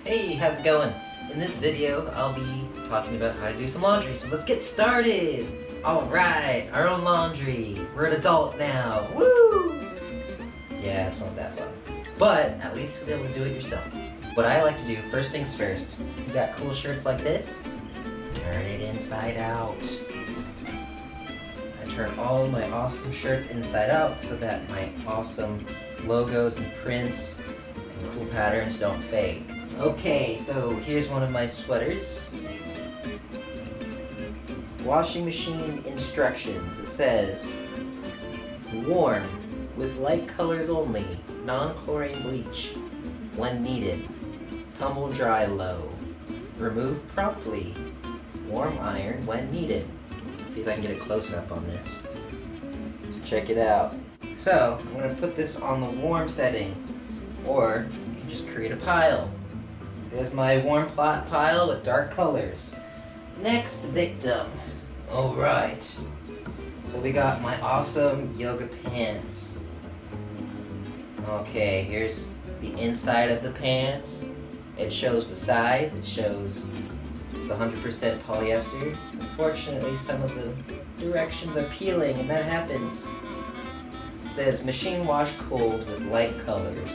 Hey, how's it going? In this video, I'll be talking about how to do some laundry, so let's get started! Alright, our own laundry. We're an adult now. Woo! Yeah, it's not that fun. But at least you'll be able to do it yourself. What I like to do, first things first, you got cool shirts like this, turn it inside out. I turn all my awesome shirts inside out so that my awesome logos and prints and cool patterns don't fade. Okay, so here's one of my sweaters. Washing machine instructions. It says, warm with light colors only, non-chlorine bleach when needed. Tumble dry low. Remove promptly. Warm iron when needed. Let's see if I can get a close-up on this. So check it out. So, I'm going to put this on the warm setting, or you can just create a pile. There's my warm pile with dark colors. Next victim. Alright. So we got my awesome yoga pants. Okay, here's the inside of the pants. It shows the size. It shows it's 100% polyester. Unfortunately, some of the directions are peeling, and that happens. It says machine wash cold with light colors.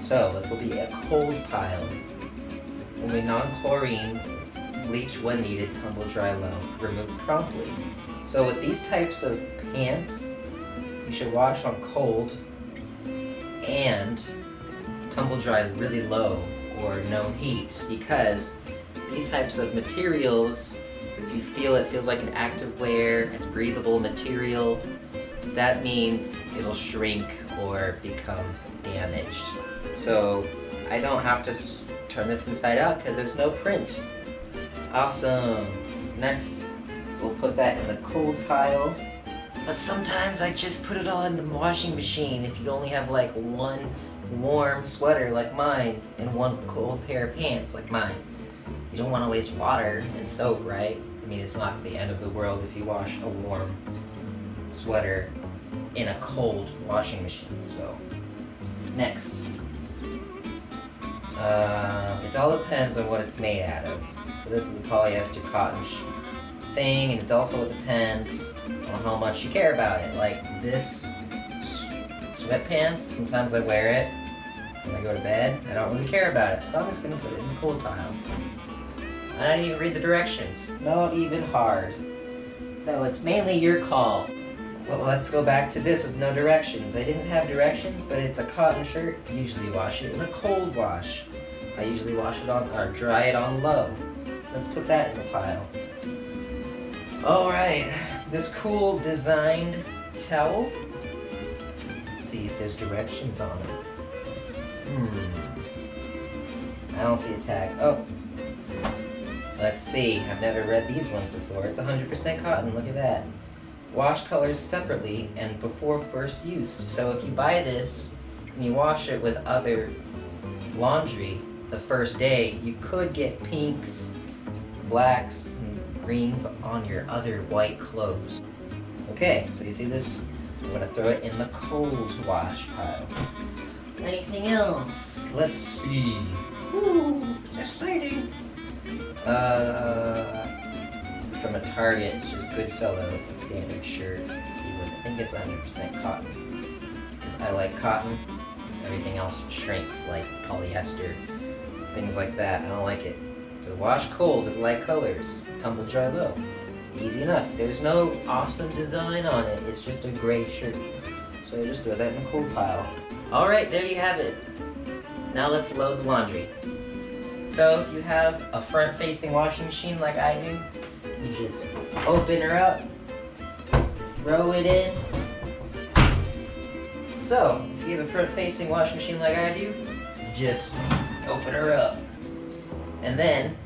So this will be a cold pile. Only non-chlorine, bleach when needed, tumble dry low, remove promptly. So with these types of pants, you should wash on cold and tumble dry really low or no heat, because these types of materials, if you feel it feels like an active wear, it's breathable material, that means it'll shrink or become damaged. So I don't have to turn this inside out because there's no print. Awesome. Next, we'll put that in the cold pile. But sometimes I just put it all in the washing machine if you only have like one warm sweater like mine and one cold pair of pants like mine. You don't want to waste water and soap, right? I mean, it's not the end of the world if you wash a warm sweater in a cold washing machine. So, next. It all depends on what it's made out of. So this is a polyester cotton thing, and it also depends on how much you care about it. Like this sweatpants, sometimes I wear it when I go to bed. I don't really care about it, so I'm just gonna put it in the cold pile. I didn't even read the directions. Not even hard. So it's mainly your call. Well, let's go back to this with no directions. I didn't have directions, but it's a cotton shirt. I usually wash it in a cold wash. I usually wash it on, or dry it on low. Let's put that in the pile. Alright, this cool designed towel. Let's see if there's directions on it. I don't see a tag. Oh. Let's see, I've never read these ones before. It's 100% cotton, look at that. Wash colors separately and before first use. So if you buy this and you wash it with other laundry the first day, you could get pinks, blacks, and greens on your other white clothes. Okay, so you see this? I'm gonna throw it in the cold wash pile. Anything else? Let's see. Ooh, it's exciting. From a Target, it's just Goodfellow. It's a standard shirt. Let's see what I think it's 100% cotton. Because I like cotton. Everything else shrinks, like polyester, things like that. I don't like it. So wash cold with light colors. Tumble dry low. Easy enough. There's no awesome design on it. It's just a gray shirt. So I just throw that in the cold pile. Alright, there you have it. Now let's load the laundry. So if you have a front-facing washing machine like I do, you just open her up, throw it in. So, if you have a front-facing washing machine like I do, you just open her up. And then,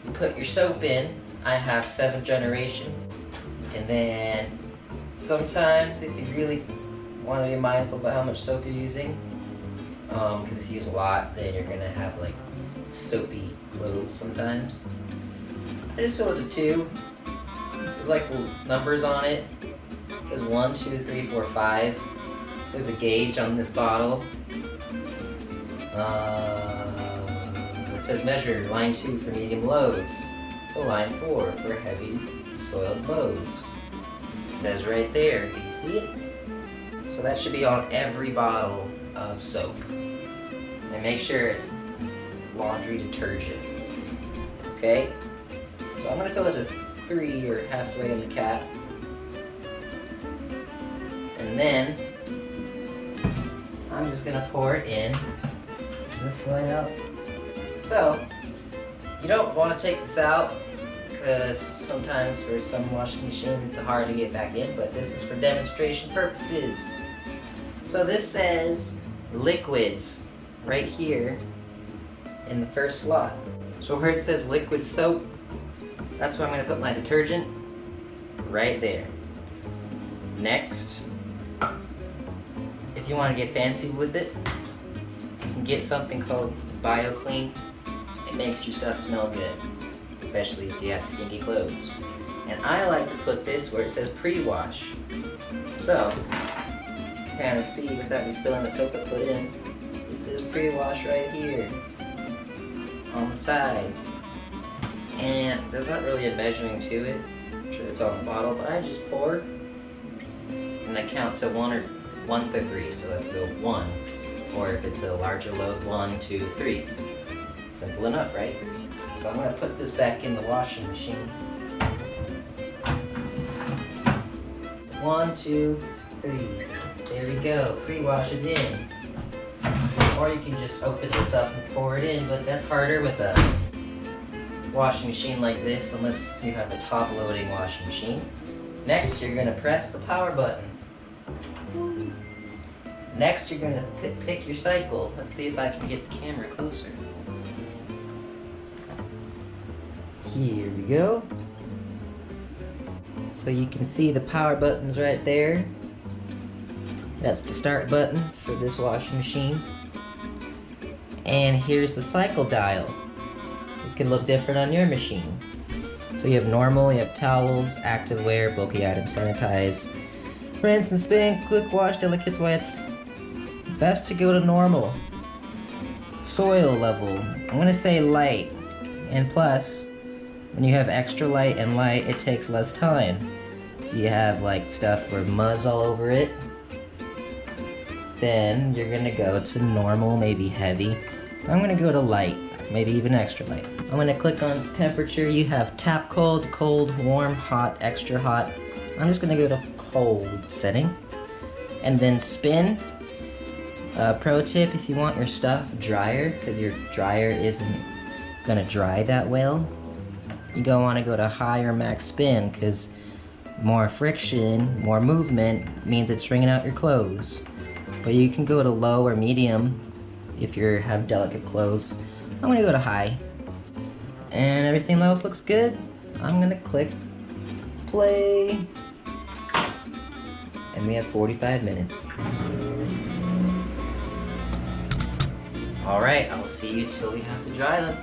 you put your soap in. I have 7th generation. And then, sometimes if you really want to be mindful about how much soap you're using, because if you use a lot, then you're going to have like soapy clothes sometimes. I just fill it to 2. There's like numbers on it. There's 1, 2, 3, 4, 5. There's a gauge on this bottle. says measure line 2 for medium loads to line 4 for heavy soiled loads. It says right there, can you see it? So that should be on every bottle of soap. And make sure it's laundry detergent. Okay? So I'm gonna fill it to 3 or halfway in the cap. And then I'm just gonna pour it in. This slide out. So you don't want to take this out because sometimes for some washing machines it's hard to get back in, but this is for demonstration purposes. So this says liquids right here in the first slot. So where it says liquid soap, that's where I'm going to put my detergent, right there. Next, if you want to get fancy with it, you can get something called BioClean. It makes your stuff smell good, especially if you have stinky clothes. And I like to put this where it says pre-wash. So, you can kind of see without me spilling the soap I put in, it says pre-wash right here on the side. And there's not really a measuring to it. I'm sure it's on the bottle, but I just pour and I count to 1 to 3. So if you go 1, or if it's a larger load, 1, 2, 3. Simple enough, right? So I'm gonna put this back in the washing machine. 1, 2, 3. There we go. Pre-wash is in. Or you can just open this up and pour it in, but that's harder with a washing machine like this, unless you have a top-loading washing machine. Next, you're gonna press the power button. Next, you're gonna pick your cycle. Let's see if I can get the camera closer. Here we go. So you can see the power buttons right there. That's the start button for this washing machine. And here's the cycle dial. It can look different on your machine. So you have normal, you have towels, activewear, bulky items, sanitize, rinse and spin, quick wash, delicates, wets. Best to go to normal. Soil level, I'm gonna say light. And plus, when you have extra light and light, it takes less time. So you have like stuff where mud's all over it, then you're gonna go to normal, maybe heavy. I'm gonna go to light, maybe even extra light. I'm gonna click on temperature. You have tap cold, cold, warm, hot, extra hot. I'm just gonna go to cold setting. And then spin. Pro tip, if you want your stuff drier, because your dryer isn't gonna dry that well, you don't want to go to high or max spin, because more friction, more movement means it's wringing out your clothes. But you can go to low or medium if you have delicate clothes. I'm gonna go to high. And everything else looks good. I'm gonna click play. And we have 45 minutes. Alright, I'll see you till we have to dry them.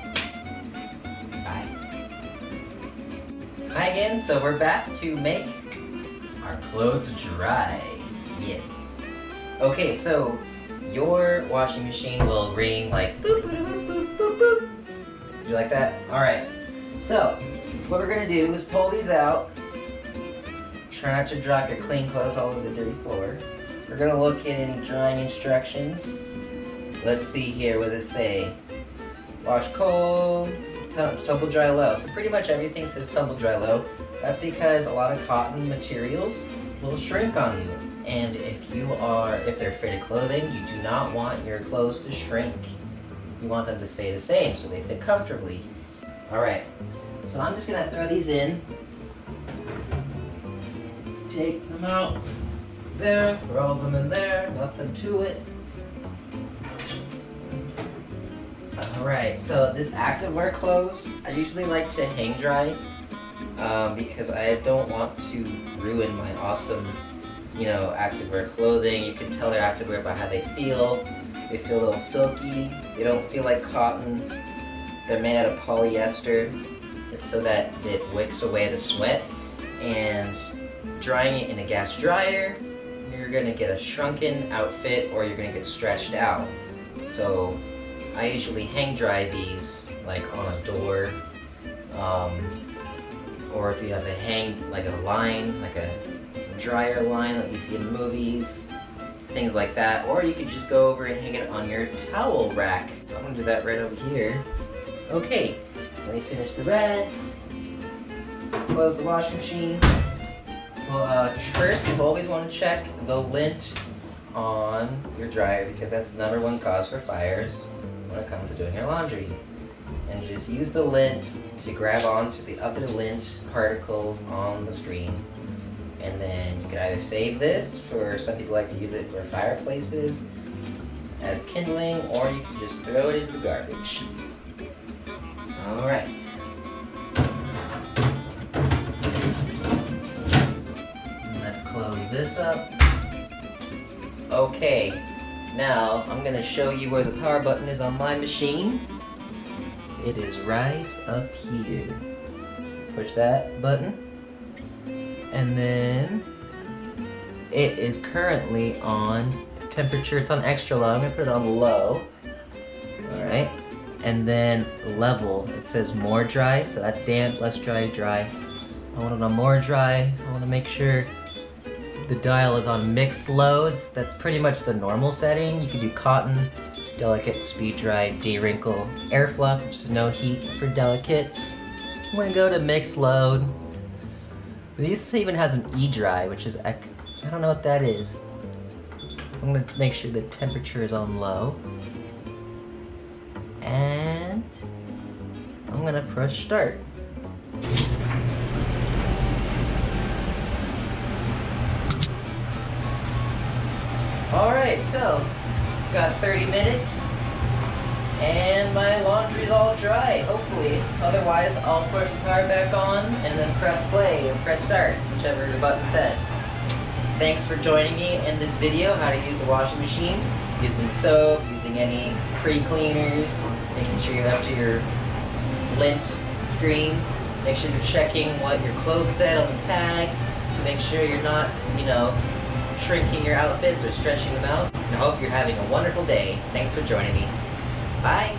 Bye. Hi again, so we're back to make our clothes dry. Yes. Okay, so your washing machine will ring like boop, boop, boop, boop, boop, boop. You like that? Alright. So, what we're gonna do is pull these out. Try not to drop your clean clothes all over the dirty floor. We're gonna look at any drying instructions. Let's see here, what does it say? Wash cold, tumble dry low. So pretty much everything says tumble dry low. That's because a lot of cotton materials will shrink on you. And if they're fitted clothing, you do not want your clothes to shrink. You want them to stay the same so they fit comfortably. Alright, so I'm just gonna throw these in. Take them out. There, throw them in there, nothing to it. Alright, so this activewear clothes, I usually like to hang dry because I don't want to ruin my awesome, activewear clothing. You can tell they're activewear by how they feel. They feel a little silky. They don't feel like cotton. They're made out of polyester. It's so that it wicks away the sweat. And drying it in a gas dryer, you're gonna get a shrunken outfit or you're gonna get stretched out. So I usually hang dry these like on a door, or if you have like a line, like a dryer line that you see in movies, things like that. Or you could just go over and hang it on your towel rack. So I'm gonna do that right over here. Okay, let me finish the rest. Close the washing machine. Well, first you always want to check the lint on your dryer because that's the #1 cause for fires when it comes to doing your laundry. And just use the lint to grab onto the other lint particles on the screen. And then you can either save this, for some people like to use it for fireplaces as kindling, or you can just throw it into the garbage. Alright. Let's close this up. Okay, now I'm going to show you where the power button is on my machine. It is right up here. Push that button. And then it is currently on temperature. It's on extra low. I'm going to put it on low. Alright. And then level. It says more dry. So that's damp, less dry, dry. I want it on more dry. I want to make sure the dial is on mixed loads. That's pretty much the normal setting. You can do cotton, delicate, speed dry, de-wrinkle, air fluff, which is no heat for delicates. I'm gonna go to mixed load. This even has an E-dry, which is, I don't know what that is. I'm gonna make sure the temperature is on low. And I'm gonna press start. Alright, so got 30 minutes and my laundry's all dry, hopefully. Otherwise, I'll push the power back on and then press play or press start, whichever the button says. Thanks for joining me in this video, how to use the washing machine, using soap, using any pre-cleaners, making sure you empty your lint screen, make sure you're checking what your clothes said on the tag to make sure you're not, shrinking your outfits or stretching them out. And I hope you're having a wonderful day. Thanks for joining me. Bye.